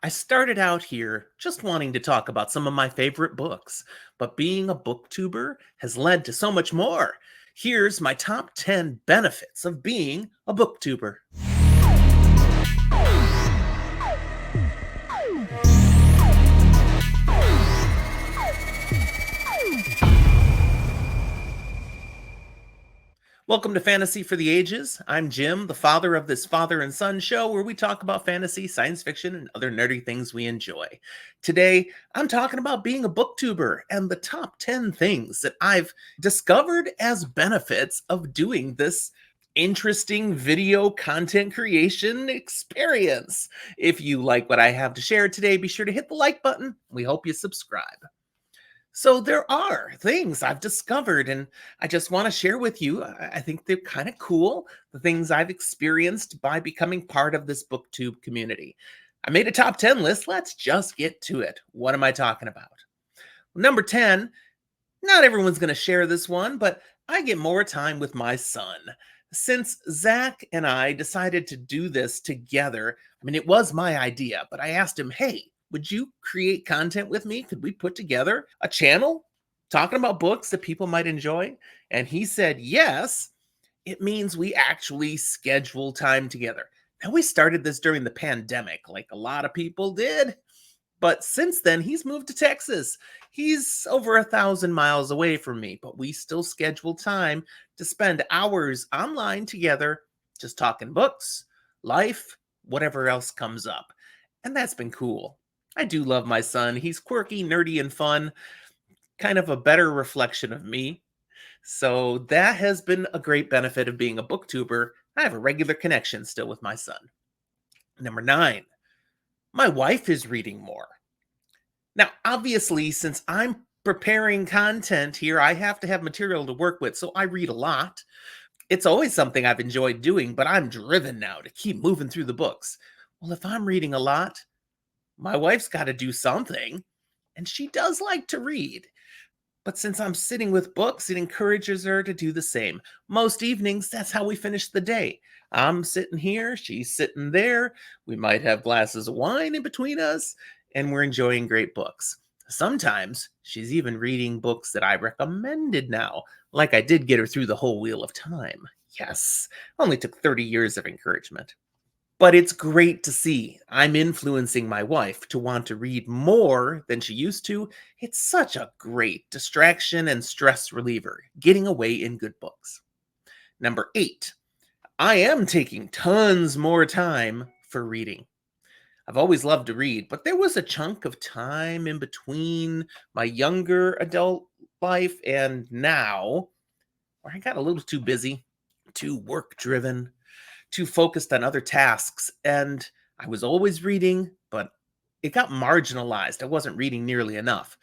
I started out here just wanting to talk about some of my favorite books, but being a booktuber has led to so much more. Here's my top 10 benefits of being a booktuber. Welcome to Fantasy for the Ages. I'm Jim, the father of this father and son show where we talk about fantasy, science fiction, and other nerdy things we enjoy. Today, I'm talking about being a booktuber and the top 10 things that I've discovered as benefits of doing this interesting video content creation experience. If you like what I have to share today, be sure to hit the like button. We hope you subscribe. So there are things I've discovered, and I just want to share with you. I think they're kind of cool, the things I've experienced by becoming part of this BookTube community. I made a top 10 list. Let's just get to it. What am I talking about? Number 10, not everyone's going to share this one, but I get more time with my son. Since Zach and I decided to do this together, it was my idea, but I asked him, hey, would you create content with me? Could we put together a channel talking about books that people might enjoy? And he said, yes. It means we actually schedule time together. Now, we started this during the pandemic, like a lot of people did. But since then, he's moved to Texas. He's over 1,000 miles away from me, but we still schedule time to spend hours online together, just talking books, life, whatever else comes up. And that's been cool. I do love my son. He's quirky, nerdy, and fun, kind of a better reflection of me. So that has been a great benefit of being a booktuber. I have a regular connection still with my son. Number 9, my wife is reading more. Now, obviously, since I'm preparing content here, I have to have material to work with, so I read a lot. It's always something I've enjoyed doing, but I'm driven now to keep moving through the books. Well, if I'm reading a lot, my wife's got to do something, and she does like to read. But since I'm sitting with books, it encourages her to do the same. Most evenings, that's how we finish the day. I'm sitting here, she's sitting there. We might have glasses of wine in between us, and we're enjoying great books. Sometimes she's even reading books that I recommended now, like I did get her through the whole Wheel of Time. Yes, only took 30 years of encouragement. But it's great to see I'm influencing my wife to want to read more than she used to. It's such a great distraction and stress reliever, getting away in good books. Number 8, I am taking tons more time for reading. I've always loved to read, but there was a chunk of time in between my younger adult life and now where I got a little too busy, too work driven, too focused on other tasks, and I was always reading, but it got marginalized. I wasn't reading nearly enough.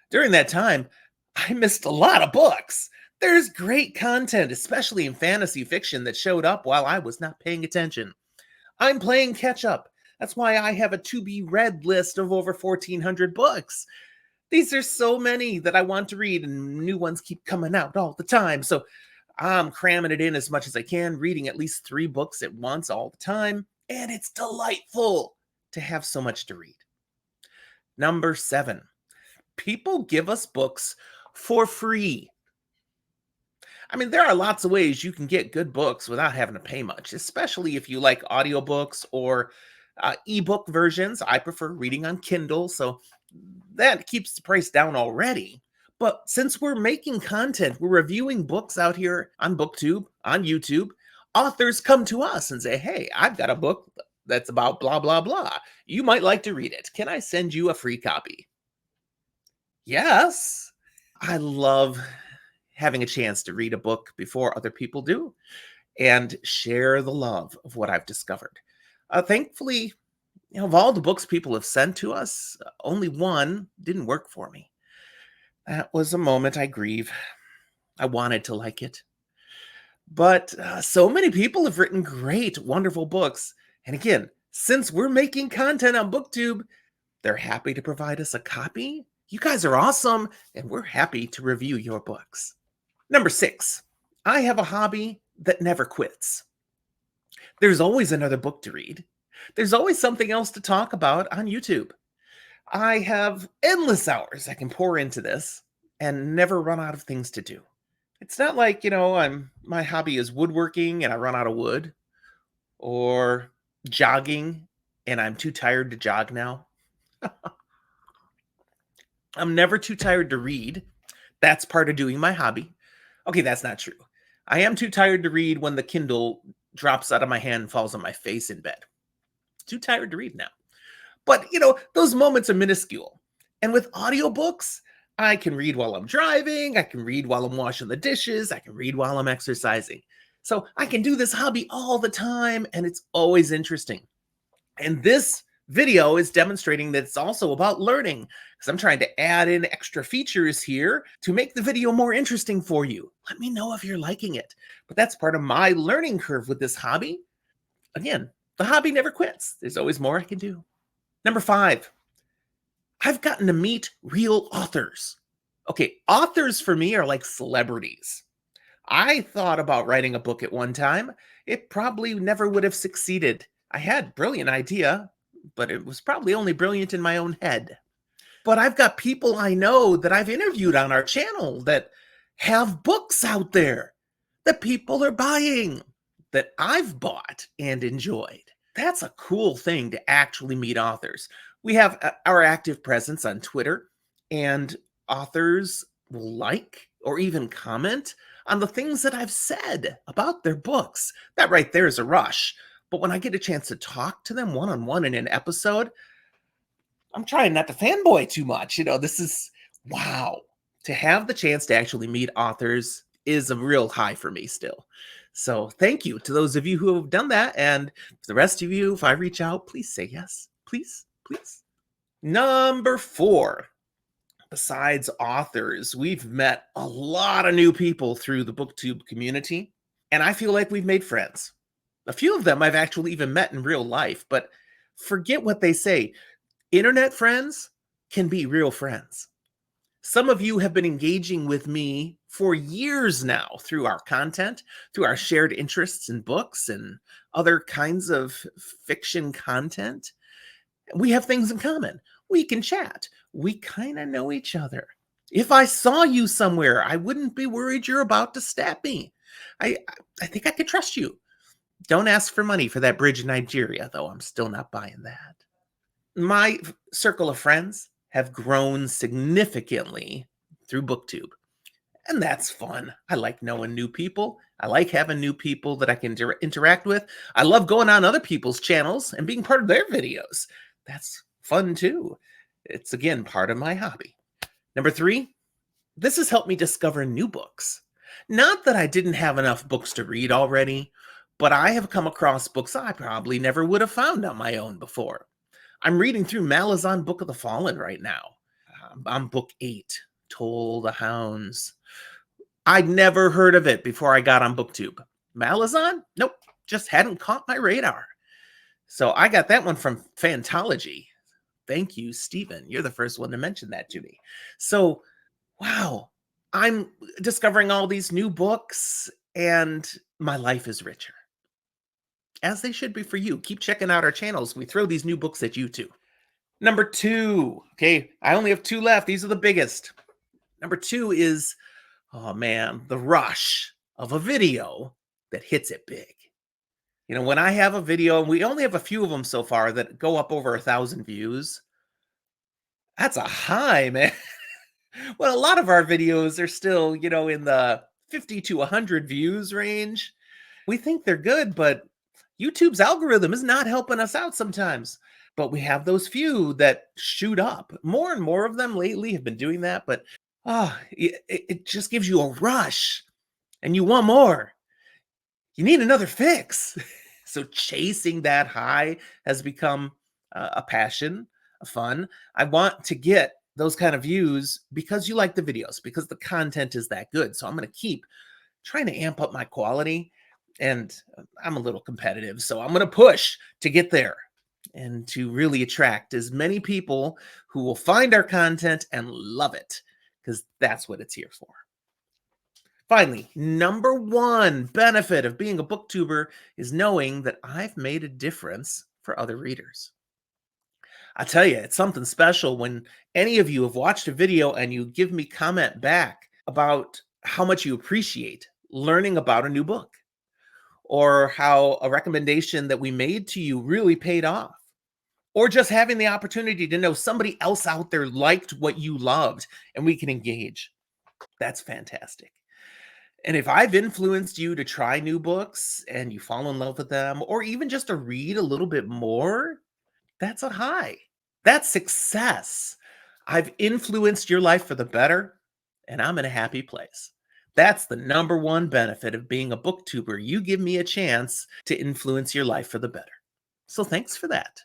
During that time, I missed a lot of books. There's great content, especially in fantasy fiction, that showed up while I was not paying attention. I'm playing catch up. That's why I have a to-be-read list of over 1,400 books. These are so many that I want to read, and new ones keep coming out all the time. So I'm cramming it in as much as I can, reading at least 3 books at once all the time, and it's delightful to have so much to read. Number 7, people give us books for free. There are lots of ways you can get good books without having to pay much, especially if you like audiobooks or ebook versions. I prefer reading on Kindle, so that keeps the price down already. But since we're making content, we're reviewing books out here on BookTube, on YouTube, authors come to us and say, hey, I've got a book that's about blah, blah, blah. You might like to read it. Can I send you a free copy? Yes. I love having a chance to read a book before other people do and share the love of what I've discovered. Thankfully, of all the books people have sent to us, only one didn't work for me. That was a moment I grieve. I wanted to like it. But so many people have written great, wonderful books. And again, since we're making content on BookTube, they're happy to provide us a copy. You guys are awesome, and we're happy to review your books. Number 6, I have a hobby that never quits. There's always another book to read. There's always something else to talk about on YouTube. I have endless hours I can pour into this and never run out of things to do. It's not like, my hobby is woodworking and I run out of wood, or jogging and I'm too tired to jog now. I'm never too tired to read. That's part of doing my hobby. Okay, that's not true. I am too tired to read when the Kindle drops out of my hand and falls on my face in bed. Too tired to read now. But, those moments are minuscule. And with audiobooks, I can read while I'm driving, I can read while I'm washing the dishes, I can read while I'm exercising. So I can do this hobby all the time, and it's always interesting. And this video is demonstrating that it's also about learning, because I'm trying to add in extra features here to make the video more interesting for you. Let me know if you're liking it. But that's part of my learning curve with this hobby. Again, the hobby never quits. There's always more I can do. Number 5, I've gotten to meet real authors. Okay, authors for me are like celebrities. I thought about writing a book at one time. It probably never would have succeeded. I had a brilliant idea, but it was probably only brilliant in my own head. But I've got people I know that I've interviewed on our channel that have books out there that people are buying, that I've bought and enjoyed. That's a cool thing to actually meet authors. We have our active presence on Twitter, and authors will like or even comment on the things that I've said about their books. That right there is a rush. But when I get a chance to talk to them one-on-one in an episode, I'm trying not to fanboy too much. This is wow. To have the chance to actually meet authors is a real high for me still. So thank you to those of you who have done that. And for the rest of you, if I reach out, please say yes. Please, please. Number 4, besides authors, we've met a lot of new people through the BookTube community, and I feel like we've made friends. A few of them I've actually even met in real life, but forget what they say. Internet friends can be real friends. Some of you have been engaging with me for years now through our content, through our shared interests in books and other kinds of fiction content. We have things in common. We can chat. We kind of know each other. If I saw you somewhere, I wouldn't be worried you're about to stab me. I think I could trust you. Don't ask for money for that bridge in Nigeria, though. I'm still not buying that. My circle of friends have grown significantly through BookTube, and that's fun. I like knowing new people. I like having new people that I can interact with. I love going on other people's channels and being part of their videos. That's fun too. It's, again, part of my hobby. Number 3, this has helped me discover new books. Not that I didn't have enough books to read already, but I have come across books I probably never would have found on my own before. I'm reading through Malazan Book of the Fallen right now. I'm book 8, Toll the Hounds. I'd never heard of it before I got on BookTube. Malazan? Nope, just hadn't caught my radar. So I got that one from Fantology. Thank you, Stephen. You're the first one to mention that to me. So, wow, I'm discovering all these new books, and my life is richer. As they should be for you. Keep checking out our channels. We throw these new books at you too. Number 2. Okay, I only have 2 left. These are the biggest. Number 2 is, oh man, the rush of a video that hits it big. When I have a video, and we only have a few of them so far that go up over 1,000 views, that's a high, man. Well, a lot of our videos are still, in the 50 to 100 views range. We think they're good, but YouTube's algorithm is not helping us out sometimes. But we have those few that shoot up. More and more of them lately have been doing that, but it just gives you a rush, and you want more. You need another fix. So chasing that high has become a passion, a fun. I want to get those kind of views because you like the videos, because the content is that good. So I'm going to keep trying to amp up my quality, and I'm a little competitive. So I'm going to push to get there and to really attract as many people who will find our content and love it, because that's what it's here for. Finally, number 1 benefit of being a booktuber is knowing that I've made a difference for other readers. I tell you, it's something special when any of you have watched a video and you give me comment back about how much you appreciate learning about a new book, or how a recommendation that we made to you really paid off, or just having the opportunity to know somebody else out there liked what you loved and we can engage. That's fantastic. And if I've influenced you to try new books and you fall in love with them, or even just to read a little bit more, that's a high. That's success. I've influenced your life for the better, and I'm in a happy place. That's the number one benefit of being a booktuber. You give me a chance to influence your life for the better. So thanks for that.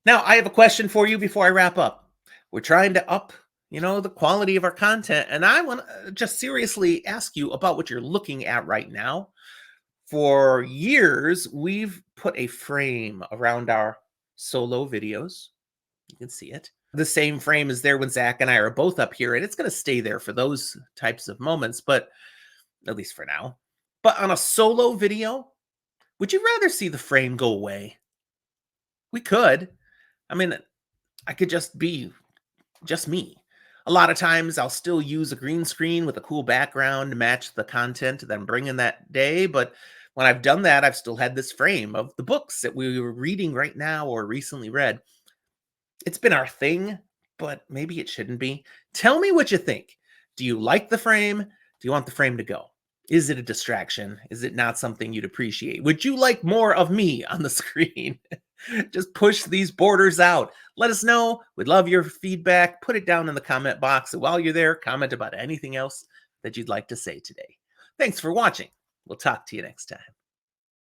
Now, I have a question for you before I wrap up. We're trying to up, the quality of our content, and I want to just seriously ask you about what you're looking at right now. For years, we've put a frame around our solo videos. You can see it. The same frame is there when Zach and I are both up here, and it's going to stay there for those types of moments, but at least for now. But on a solo video, would you rather see the frame go away? We could. I mean, I could just be just me. A lot of times I'll still use a green screen with a cool background to match the content that I'm bringing that day. But when I've done that, I've still had this frame of the books that we were reading right now or recently read. It's been our thing, but maybe it shouldn't be. Tell me what you think. Do you like the frame? Do you want the frame to go? Is it a distraction? Is it not something you'd appreciate? Would you like more of me on the screen? Just push these borders out. Let us know. We'd love your feedback. Put it down in the comment box. And while you're there, comment about anything else that you'd like to say today. Thanks for watching. We'll talk to you next time.